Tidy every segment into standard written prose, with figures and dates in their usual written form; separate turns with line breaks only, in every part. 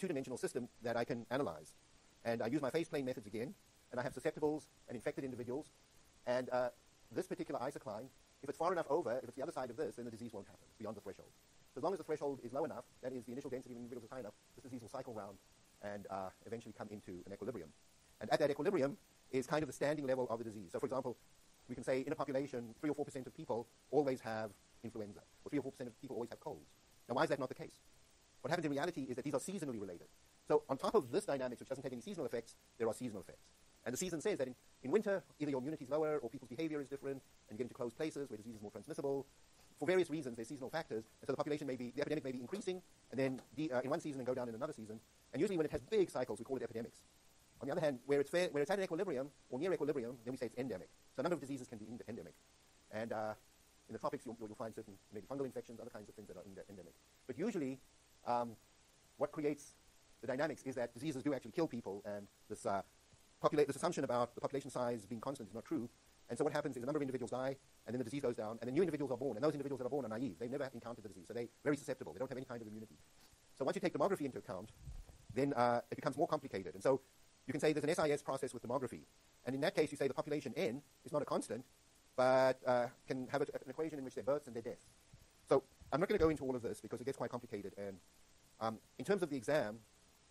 two-dimensional system that I can analyze. And I use my phase plane methods again, and I have susceptibles and infected individuals. And this particular isocline, if it's far enough over, if it's the other side of this, then the disease won't happen. It's beyond the threshold. So as long as the threshold is low enough, that is, the initial density of individuals is high enough, this disease will cycle round and eventually come into an equilibrium. And at that equilibrium is kind of the standing level of the disease. So for example, we can say in a population, 3 or 4% of people always have influenza, or 3 or 4% of people always have colds. Now, why is that not the case? What happens in reality is that these are seasonally related. So on top of this dynamics, which doesn't have any seasonal effects, there are seasonal effects. And the season says that in winter, either your immunity is lower or people's behavior is different, and you get into closed places where disease is more transmissible. For various reasons, there's seasonal factors, and so the epidemic may be increasing, and then in one season and go down in another season. And usually when it has big cycles, we call it epidemics. On the other hand, where it's at an equilibrium or near equilibrium, then we say it's endemic. So a number of diseases can be endemic. And in the tropics, you'll find certain maybe fungal infections, other kinds of things that are endemic. But usually, what creates the dynamics is that diseases do actually kill people, and this assumption about the population size being constant is not true. And so what happens is a number of individuals die, and then the disease goes down, and then new individuals are born. And those individuals that are born are naive. They've never encountered the disease, so they're very susceptible. They don't have any kind of immunity. So once you take demography into account, then it becomes more complicated. And so you can say there's an SIS process with demography. And in that case, you say the population N is not a constant, but can have an equation in which there are births and there are deaths. So I'm not going to go into all of this because it gets quite complicated. And in terms of the exam,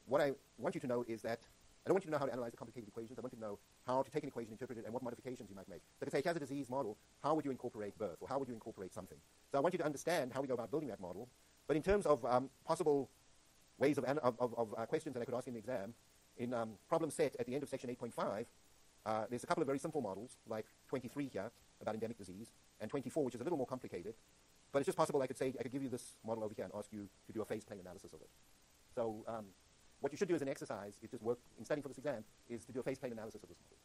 what I want you to know is that I don't want you to know how to analyze the complicated equations. I want you to know how to take an equation, interpret it, and what modifications you might make. So I can say, here's a disease model. How would you incorporate birth, or how would you incorporate something? So I want you to understand how we go about building that model. But in terms of possible ways of questions that I could ask in the exam, in problem set at the end of section 8.5, there's a couple of very simple models, like 23 here, about endemic disease, and 24, which is a little more complicated. But it's just possible I could give you this model over here and ask you to do a phase plane analysis of it. So what you should do as an exercise is just work in studying for this exam is to do a phase plane analysis of this model.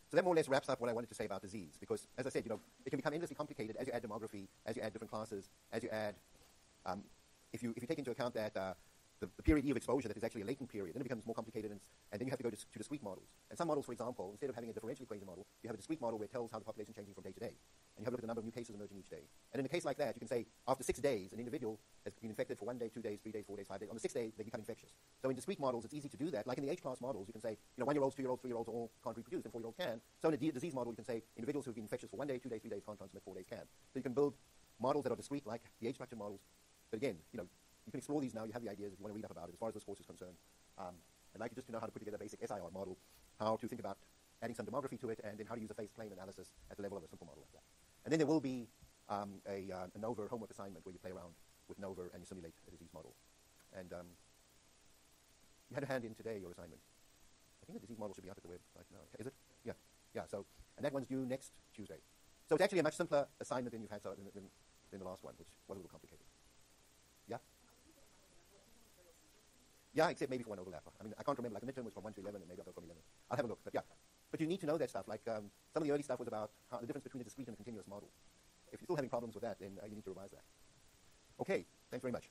So that more or less wraps up what I wanted to say about disease, because as I said, it can become endlessly complicated as you add demography, as you add different classes, as you add, if you take into account that the period E of exposure that is actually a latent period, then it becomes more complicated, and then you have to go to discrete models. And some models, for example, instead of having a differential equation model, you have a discrete model where it tells how the population is changing from day to day. And you have a look at the number of new cases emerging each day. And in a case like that, you can say, after 6 days, an individual has been infected for 1 day, 2 days, 3 days, 4 days, 5 days. On the 6th day, they become infectious. So in discrete models, it's easy to do that. Like in the H-class models, you can say, 1-year-olds, 2-year-olds, 3-year-olds all can't reproduce, and 4-year-olds can. So in a disease model, you can say, individuals who have been infectious for 1 day, 2 days, 3 days can't transmit, 4 days can. So you can build models that are discrete, like the H-structure models. But again, you can explore these now. You have the ideas if you want to read up about it. As far as this course is concerned, I'd like you just to know how to put together a basic SIR model, how to think about adding some demography to it, and then how to use a phase plane analysis at the level of a simple model like that. And then there will be a NOVA homework assignment where you play around with NOVA and you simulate a disease model. And you had a hand in today, your assignment. I think the disease model should be up at the website now. Is it? Yeah. So, and that one's due next Tuesday. So it's actually a much simpler assignment than you've had than the last one, which was a little complicated. Yeah? Yeah, except maybe for one overlap. I mean, I can't remember. Like the midterm was from 1 to 11, and maybe I'll go from 11. I'll have a look, but yeah. But you need to know that stuff. Like some of the early stuff was about the difference between a discrete and a continuous model. If you're still having problems with that, then you need to revise that. Okay, thanks very much.